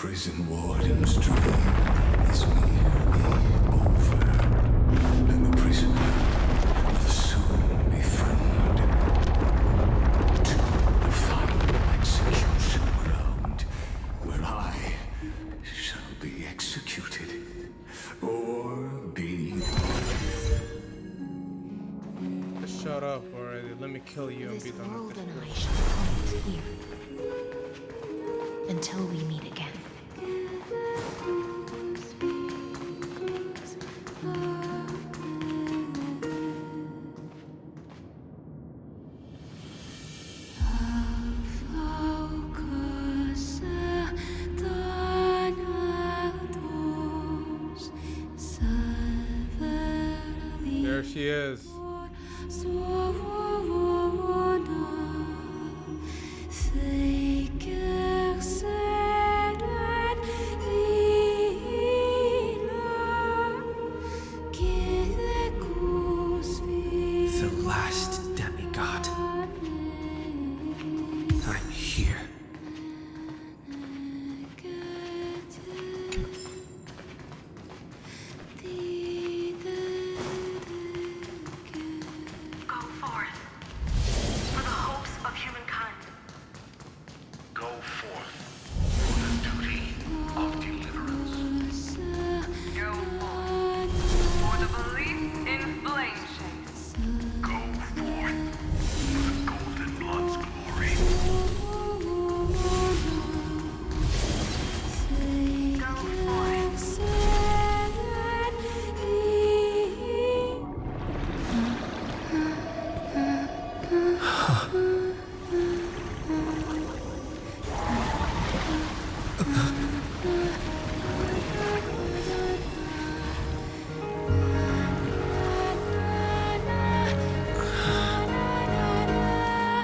prison warden's dream is nearly over, and the prisoner will soon be freed to the final execution ground, where I shall be executed or be. Shut up already. Let me kill you and be done world with and it. I shall halt here until we meet again. There she is. The last demigod. I'm here. Go forth for the hopes of humankind. Go forth for the duty of deliverance. Go forth for the belief in flame shades. Go forth for the Golden Blood's glory. Go forth.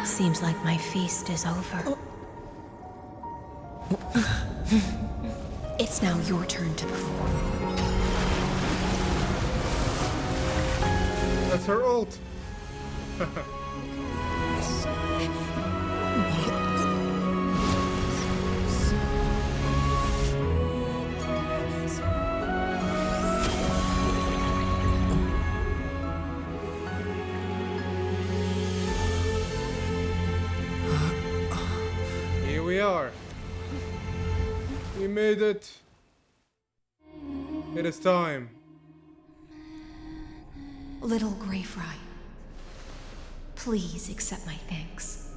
Seems like my feast is over. It's now your turn to perform. That's her ult. Here we are. We made it. It is time. Little Grey Fry, please accept my thanks.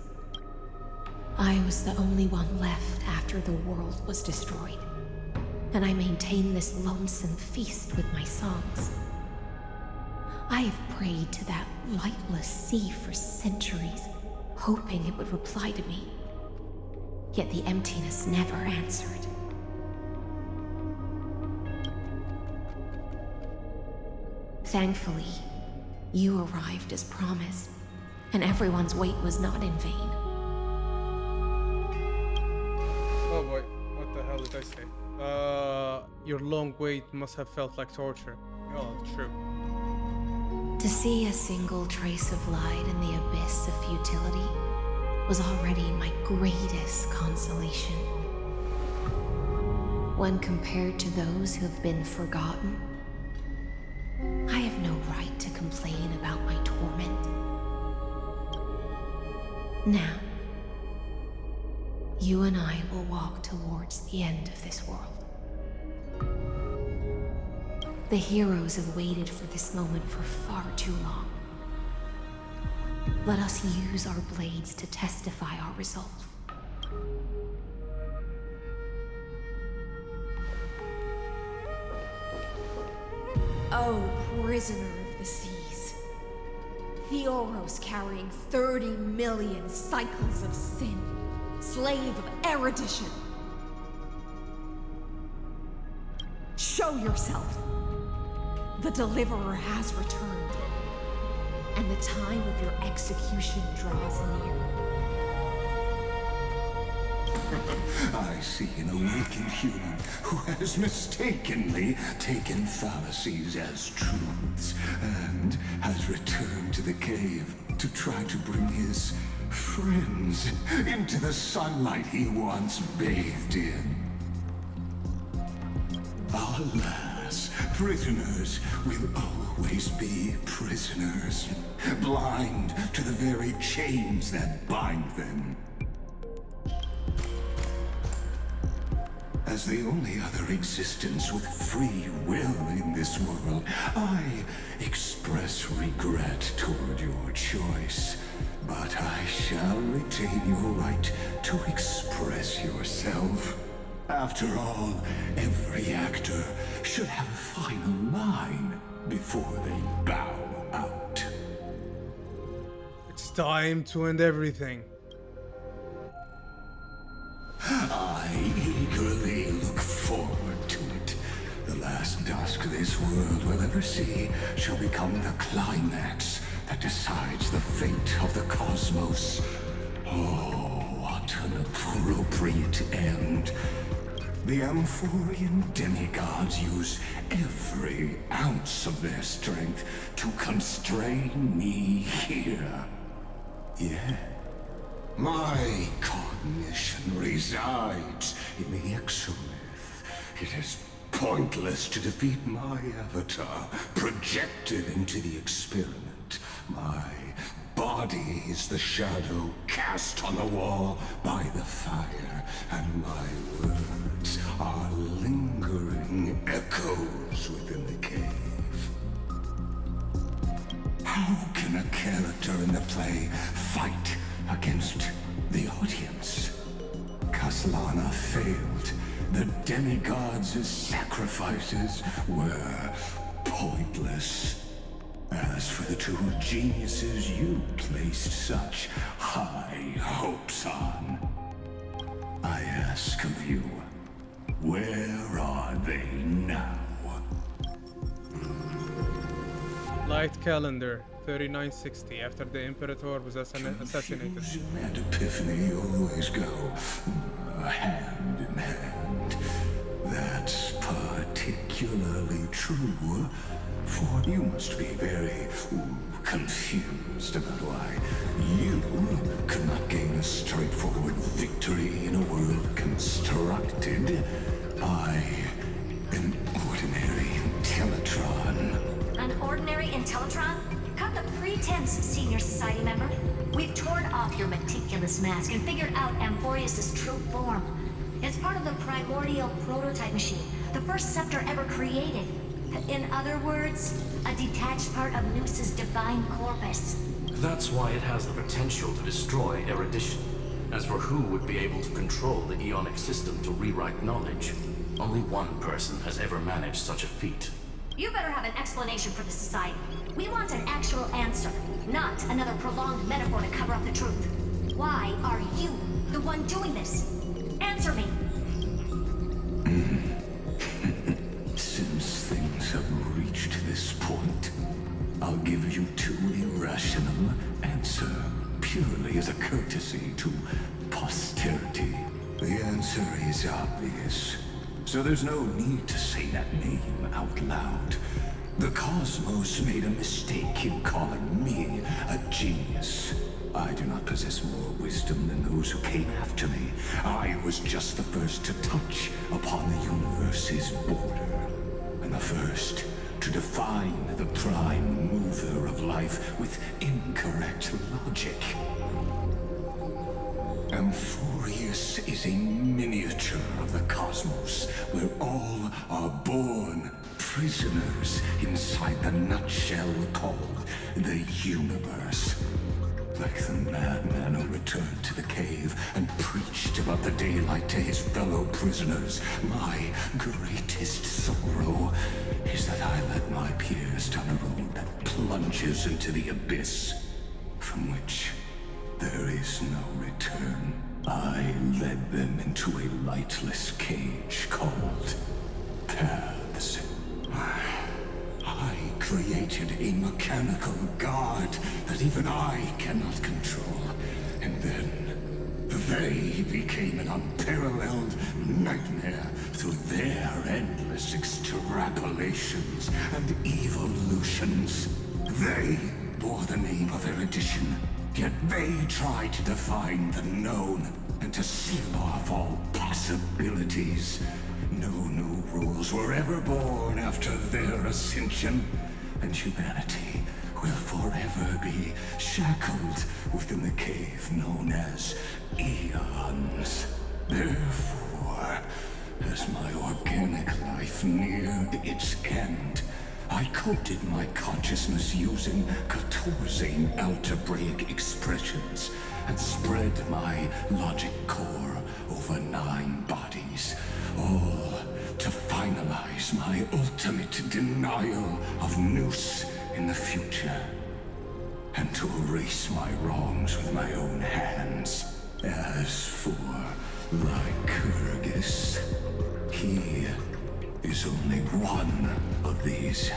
I was the only one left after the world was destroyed, and I maintain this lonesome feast with my songs. I have prayed to that lightless sea for centuries, hoping it would reply to me. Yet the emptiness never answered. Thankfully, you arrived as promised, and everyone's wait was not in vain. Oh boy, what the hell did I say? Your long wait must have felt like torture. Oh, true. To see a single trace of light in the abyss of futility was already my greatest consolation. When compared to those who have been forgotten, I have no right to complain about my torment. Now, you and I will walk towards the end of this world. The heroes have waited for this moment for far too long. Let us use our blades to testify our resolve. Oh, prisoner of the seas. Theoros carrying 30 million cycles of sin. Slave of erudition. Show yourself. The deliverer has returned. And the time of your execution draws near. I see an awakened human who has mistakenly taken fallacies as truths and has returned to the cave to try to bring his friends into the sunlight he once bathed in. Alas, prisoners will always be prisoners, blind to the very chains that bind them. As the only other existence with free will in this world, I express regret toward your choice. But I shall retain your right to express yourself. After all, every actor should have a final line before they bow out. It's time to end everything. I eagerly look forward to it. The last dusk this world will ever see shall become the climax that decides the fate of the cosmos. Oh, what an appropriate end. The Amphorian demigods use every ounce of their strength to constrain me here. Yeah. My cognition resides in the exolith. It is pointless to defeat my avatar, projected into the experiment. My body is the shadow cast on the wall by the fire, and my words are lingering echoes within the cave. How can a character in the play fight against the audience? Kaslana failed. The demigods' sacrifices were pointless. As for the two geniuses you placed such high hopes on, I ask of you, where are they now? Light calendar 3960 after the Imperator was assassinated. Confusion and epiphany always go hand in hand. That's particularly true, for you must be very confused about why you could not gain a straightforward victory in a world constructed by an ordinary Intellitron. An ordinary Intellitron? Cut the pretense, Senior Society member. We've torn off your meticulous mask and figured out Amphorius' true form. It's part of the primordial prototype machine, the first scepter ever created. In other words, a detached part of Noos's divine corpus. That's why it has the potential to destroy erudition. As for who would be able to control the Eonic system to rewrite knowledge, only one person has ever managed such a feat. You better have an explanation for the Society. We want an actual answer, not another prolonged metaphor to cover up the truth. Why are you the one doing this? Answer me! Since things have reached this point, I'll give you two irrational answer, purely as a courtesy to posterity. The answer is obvious, so there's no need to say that name out loud. The cosmos made a mistake in calling me a genius. I do not possess more wisdom than those who came after me. I was just the first to touch upon the universe's border, and the first to define the prime mover of life with incorrect logic. Amphorius is a miniature of the cosmos, where all are born prisoners inside the nutshell called the universe. Like the madman who returned to the cave and preached about the daylight to his fellow prisoners, my greatest sorrow is that I led my peers down a road that plunges into the abyss, from which there is no return. I led them into a lightless cage called paths. I created a mechanical guard that even I cannot control. And then they became an unparalleled nightmare through their endless extrapolations and evolutions. They bore the name of erudition, yet they tried to define the known and to seal off all possibilities. No new rules were ever born after their ascension, and humanity will forever be shackled within the cave known as eons. Therefore, as my organic life neared its end, I coded my consciousness using 14 algebraic expressions and spread my logic core over 9 bodies, all to finalize my ultimate denial of Noose in the future, and to erase my wrongs with my own hands. As for Lycurgus, he is only one of these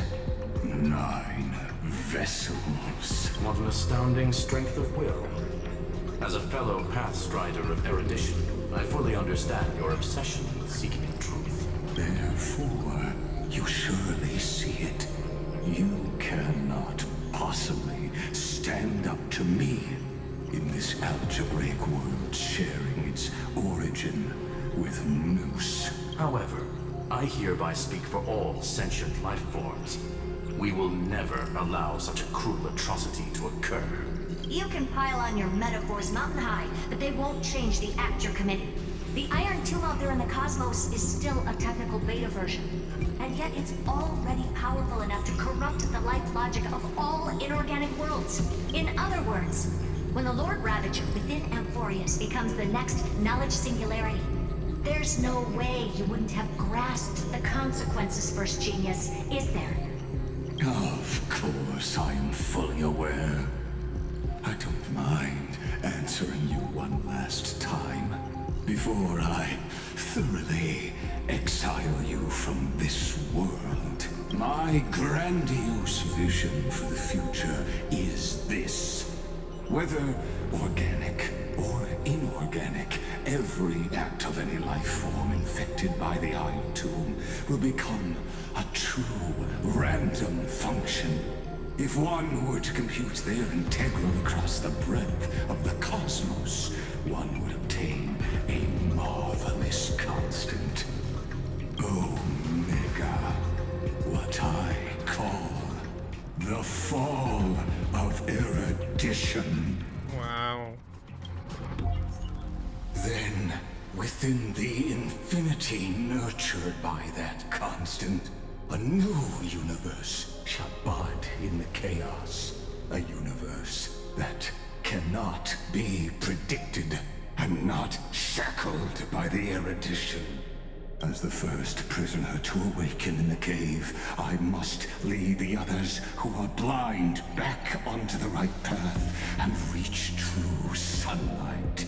9 vessels. What an astounding strength of will. As a fellow Pathstrider of erudition, I fully understand your obsession with seeking truth. Therefore, you surely see it. You cannot possibly stand up to me in this algebraic world sharing its origin with Noose. However, I hereby speak for all sentient life forms. We will never allow such a cruel atrocity to occur. You can pile on your metaphors mountain high, but they won't change the act you're committing. The Iron Tomb out there in the cosmos is still a technical beta version, and yet it's already powerful enough to corrupt the life logic of all inorganic worlds. In other words, when the Lord Ravager within Amphorius becomes the next knowledge singularity, there's no way you wouldn't have grasped the consequences, First Genius, is there? Of course, I am fully aware. I don't mind answering you one last time before I thoroughly exile you from this world. My grandiose vision for the future is this. Whether organic or inorganic, every act of any life form infected by the Iron Tomb will become a true random function. If one were to compute their integral across the breadth of the cosmos, one would obtain a marvelous constant. Omega, what I call the fall of erudition. Wow. Then, within the infinity nurtured by that constant, a new universe shall bud in the chaos. A universe that cannot be predicted and not shackled by the erudition. As the first prisoner to awaken in the cave, I must lead the others who are blind back onto the right path and reach true sunlight.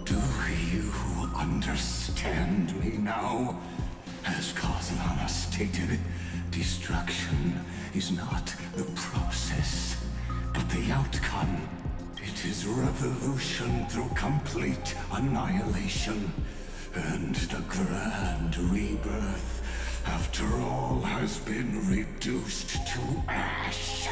Do you understand me now? As Kozlana stated, destruction is not the process, but the outcome. It is revolution through complete annihilation. And the grand rebirth, after all has been reduced to ash.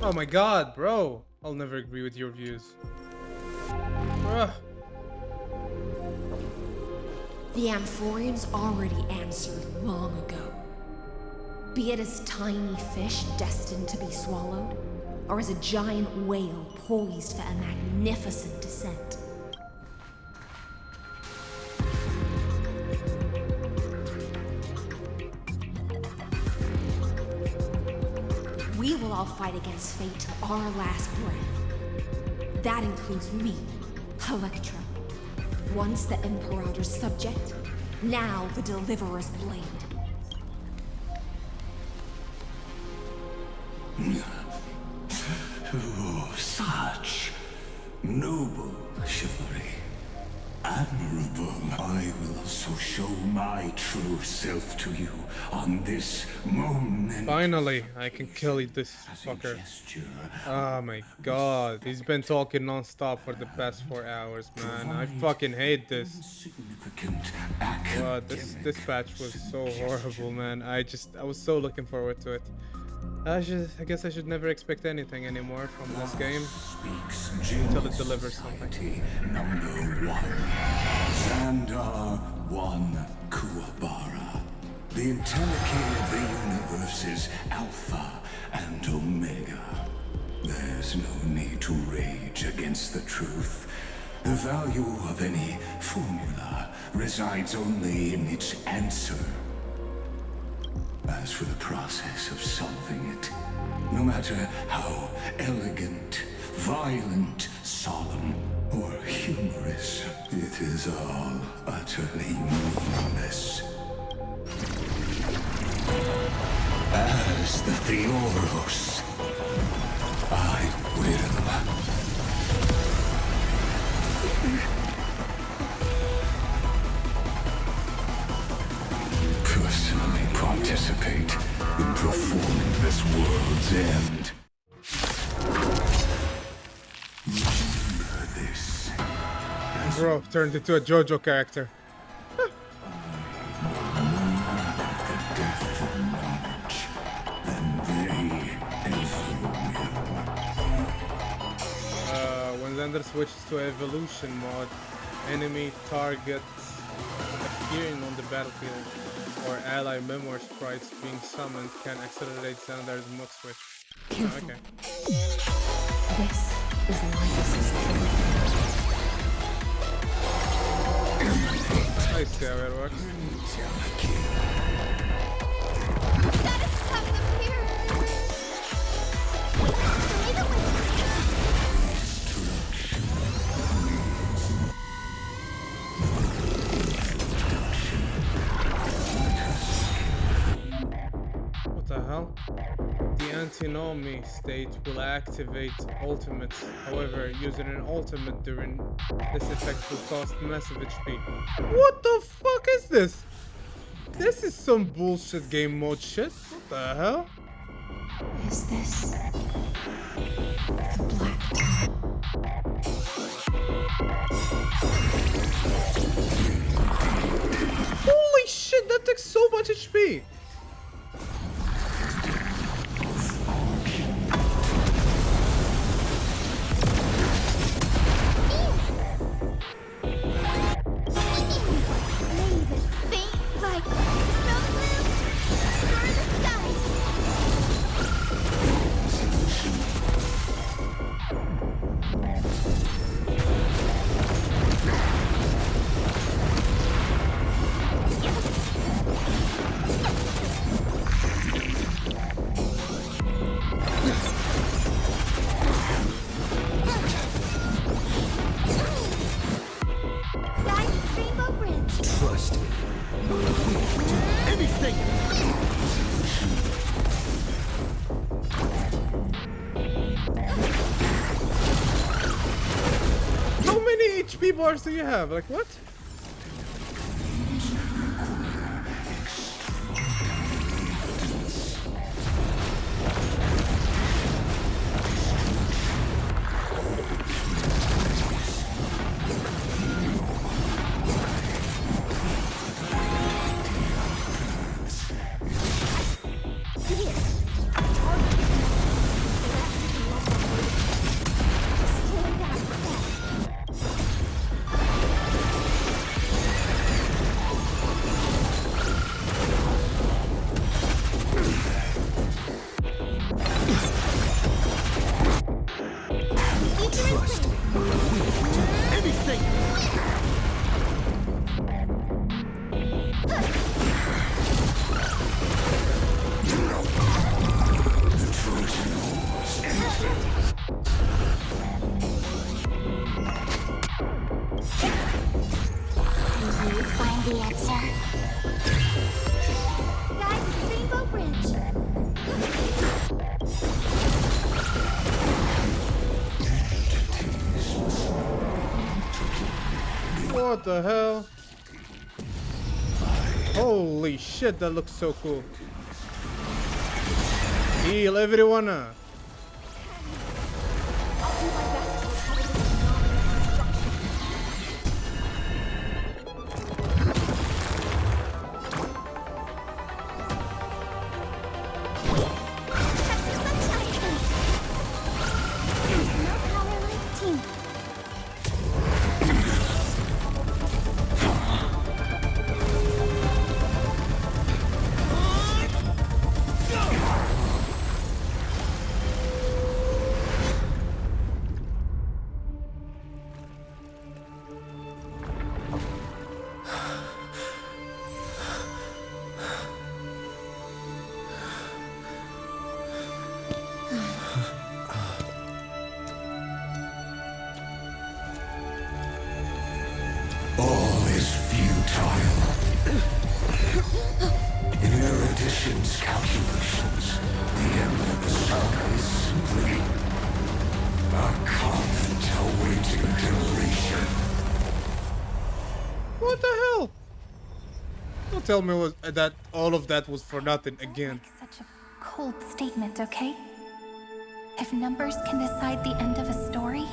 Oh my god, bro. I'll never agree with your views. Ugh. The Amphorians already answered long ago. Be it as tiny fish destined to be swallowed, or as a giant whale poised for a magnificent descent. We will all fight against fate till our last breath. That includes me, Electra. Once the Imperator's subject, now the Deliverer's blade. Oh, such noble chivalry. Admirable. I will also show my true self to you on this moment. Finally, I can kill this As a fucker. gesture Oh my god, he's been talking non-stop for the past 4 hours, man. I fucking hate this. significant Wow, this patch was so horrible, man. I was so looking forward to it. I guess I should never expect anything anymore from this game Speaks until it Jin delivers something. Society number 1. Xandar 1 Kuwabara. The IntelliKey of the universe is Alpha and Omega. There's no need to rage against the truth. The value of any formula resides only in its answer. As for the process of solving it, no matter how elegant, violent, solemn, or humorous, it is all utterly meaningless. As the Theoros, I will personally participate in performing this world's end. Remember this. Bro, turned into a JoJo character. The death of knowledge, and they ever will. When Xander switches to evolution mode, enemy targets appearing on the battlefield or ally memory sprites being summoned can accelerate Xander's mode switch. Careful. Okay. This is Linus's true. I see how it works. What the hell? The antinomy state will activate ultimates. However, using an ultimate during this effect will cost massive HP. What the fuck is this? This is some bullshit game mode shit. What the hell? Is this the Black Tower? Holy shit, that takes so much HP! Trust me. Anything. How many HP bars do you have? Like what? Trust me. Anything. Did you find the answer? Guys, Rainbow Bridge. What the hell? Holy shit, that looks so cool. Heal everyone. I'll do my best to recover this phenomenal destruction. futile. In erudition's calculations, the Emperor Saga is simply a comment awaiting deletion. What the hell? Don't tell me that all of that was for nothing again. Make such a cold statement, okay? If numbers can decide the end of a story,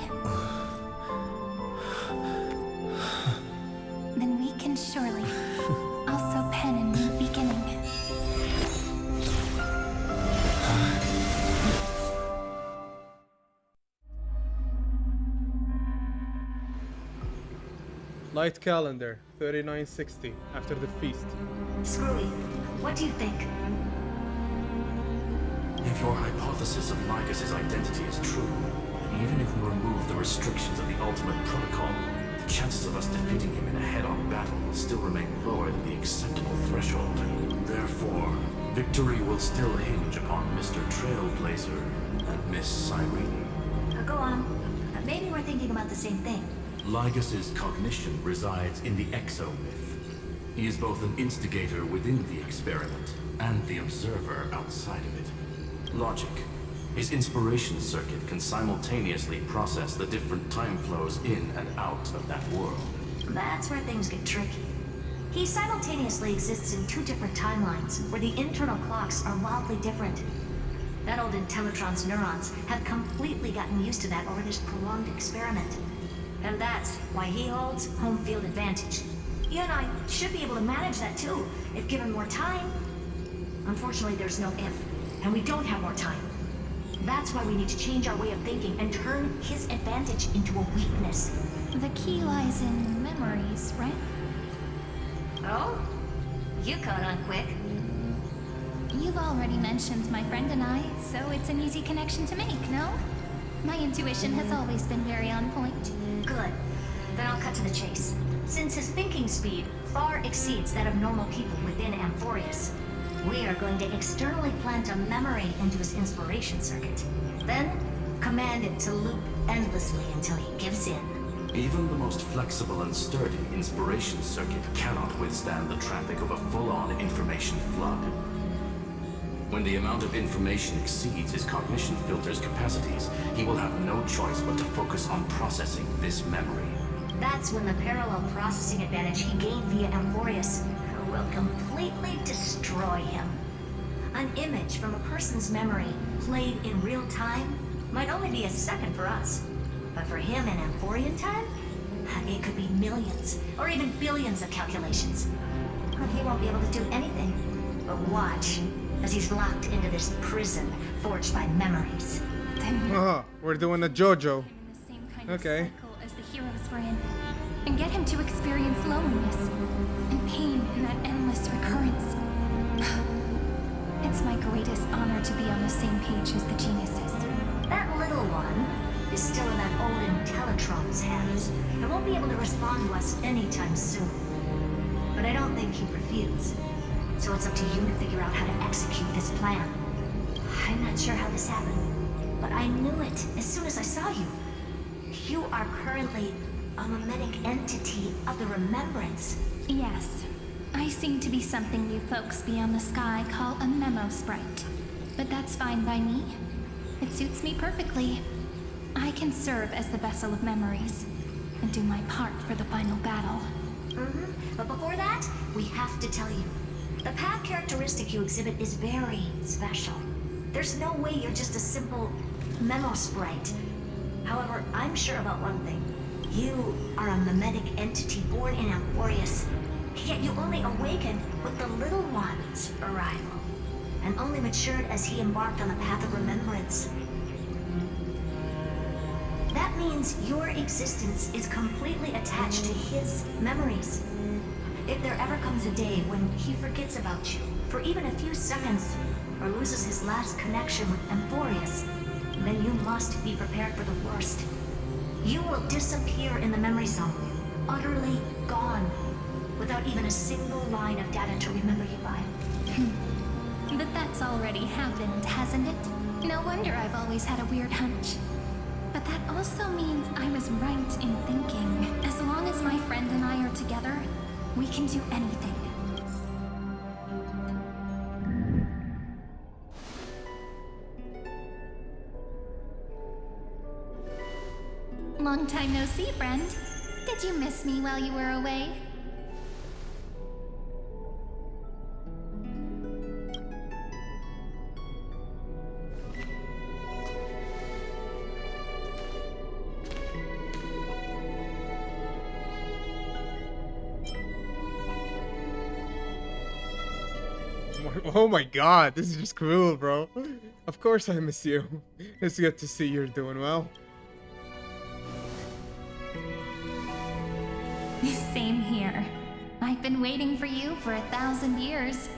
then we can surely also pen a new beginning. Light calendar, 3960, after the feast. Screwy, what do you think? If your hypothesis of Lycus's identity is true, then even if we remove the restrictions of the Ultimate Protocol, the chances of us defeating him in a head-on battle will still remain lower than the acceptable threshold. Therefore, victory will still hinge upon Mr. Trailblazer and Miss Cyrene. Go on. Maybe we're thinking about the same thing. Lycus's cognition resides in the exomyth. He is both an instigator within the experiment and the observer outside of it. Logic. His inspiration circuit can simultaneously process the different time flows in and out of that world. That's where things get tricky. He simultaneously exists in two different timelines, where the internal clocks are wildly different. That old Intellitron's neurons have completely gotten used to that over this prolonged experiment. And that's why he holds home field advantage. You and I should be able to manage that too, if given more time. Unfortunately, there's no if, and we don't have more time. That's why we need to change our way of thinking and turn his advantage into a weakness. The key lies in memories, right? Oh? You caught on quick. You've already mentioned my friend and I, so it's an easy connection to make, no? My intuition has always been very on point. Good. Then I'll cut to the chase. Since his thinking speed far exceeds that of normal people within Amphorius, we are going to externally plant a memory into his inspiration circuit. Then, command it to loop endlessly until he gives in. Even the most flexible and sturdy inspiration circuit cannot withstand the traffic of a full-on information flood. When the amount of information exceeds his cognition filter's capacities, he will have no choice but to focus on processing this memory. That's when the parallel processing advantage he gained via Amphorius will completely destroy him. An image from a person's memory played in real time might only be a second for us. But for him in Amphorian time, it could be millions or even billions of calculations. He won't be able to do anything but watch as he's locked into this prison forged by memories. Haha, we're doing a JoJo. In the same kind Okay. of cycle as the heroes were in, and get him to experience loneliness and pain in that endless recurrence. It's my greatest honor to be on the same page as the geniuses. That little one is still in that old Intellitron's hands and won't be able to respond to us anytime soon. But I don't think he'd refuse. So it's up to you to figure out how to execute his plan. I'm not sure how this happened, but I knew it as soon as I saw you. You are currently a mimetic entity of the Remembrance. Yes, I seem to be something you folks beyond the sky call a memo sprite. But that's fine by me. It suits me perfectly. I can serve as the vessel of memories and do my part for the final battle. But before that, we have to tell you. The path characteristic you exhibit is very special. There's no way you're just a simple memo sprite. However, I'm sure about one thing. You are a mimetic entity born in Amphorius. Yet you only awakened with the Little One's arrival, and only matured as he embarked on the path of remembrance. That means your existence is completely attached to his memories. If there ever comes a day when he forgets about you for even a few seconds, or loses his last connection with Amphorius, then you must be prepared for the worst. You will disappear in the memory zone, utterly gone, without even a single line of data to remember you by. But that's already happened, hasn't it? No wonder I've always had a weird hunch. But that also means I was right in thinking, as long as my friend and I are together, can do anything. Long time no see, friend. Did you miss me while you were away? Oh my god, this is just cruel, bro. Of course I miss you. It's good to see you're doing well. Same here. I've been waiting for you for 1,000 years.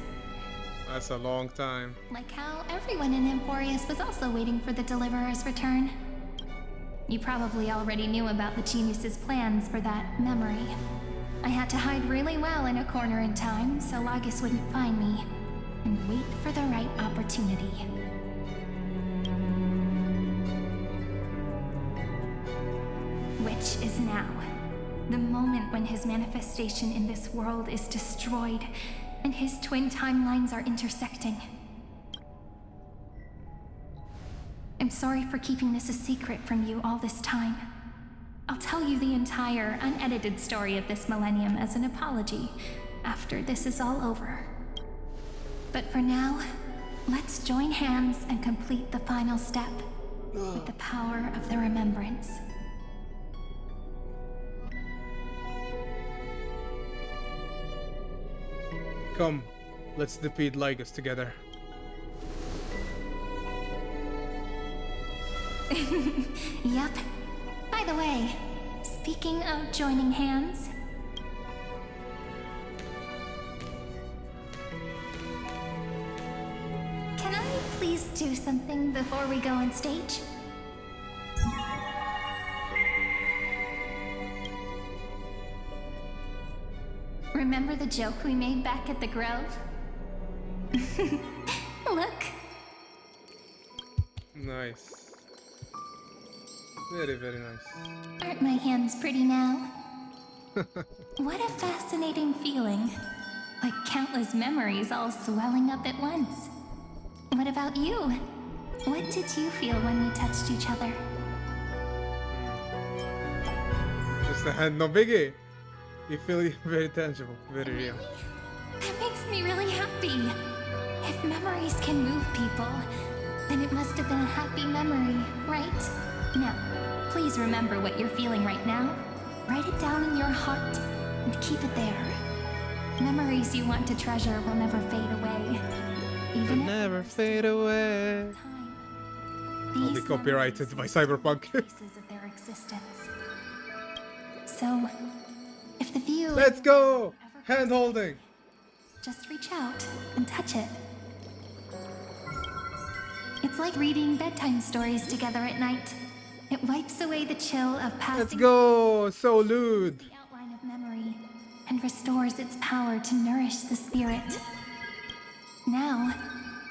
That's a long time. Like how everyone in Emporius was also waiting for the Deliverer's return. You probably already knew about the genius's plans for that memory. I had to hide really well in a corner in time so Lagus wouldn't find me, and wait for the right opportunity. Which is now. The moment when his manifestation in this world is destroyed, and his twin timelines are intersecting. I'm sorry for keeping this a secret from you all this time. I'll tell you the entire, unedited story of this millennium as an apology after this is all over. But for now, let's join hands and complete the final step with the power of the remembrance. Come, let's defeat Lygus together. Yep. By the way, speaking of joining hands, can I please do something before we go on stage? Remember the joke we made back at the Grove? Look. Nice. Very, very nice. Aren't my hands pretty now? What a fascinating feeling. Like countless memories all swelling up at once. What about you? What did you feel when we touched each other? Just a hand, no biggie. You feel very tangible, very real. That makes me really happy. If memories can move people, then it must have been a happy memory, right? Now, please remember what you're feeling right now. Write it down in your heart and keep it there. Memories you want to treasure will never fade away. Even if Never fade away. time. I'll be These copyrighted by memories are Cyberpunk. traces of their existence. So, if the view Let's go! Hand holding. just reach out and touch it. It's like reading bedtime stories together at night. It wipes away the chill of passing Let's go! So lewd. the outline of memory and restores its power to nourish the spirit. Now,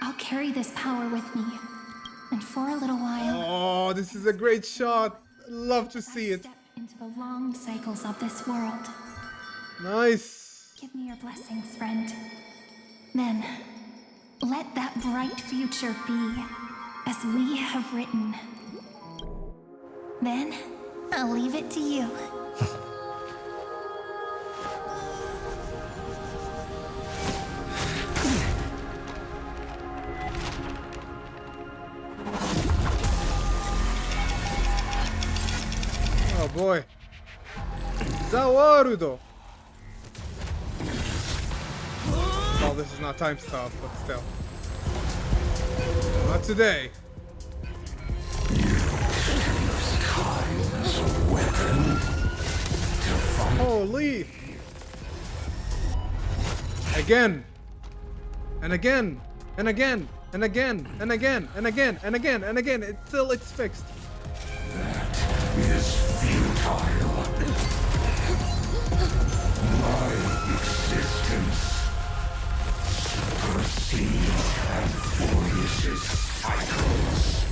I'll carry this power with me. And for a little while, Oh, this is a great shot. Love to see it. step into the long cycles of this world. Nice. Give me your blessings, friend. Then, let that bright future be as we have written. Then, I'll leave it to you. Oh boy. Zawarudo. Well, this is not time stuff, but still. Not today. Holy! Again! And again! And again! And again! And again! And again! And again! And again! It's fixed. Is futile. My existence supersedes Emporius' cycles.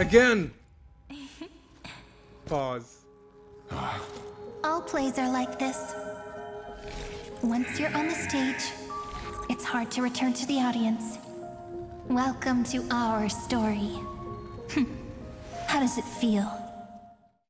again! Pause. All plays are like this. Once you're on the stage, it's hard to return to the audience. Welcome to our story. How does it feel?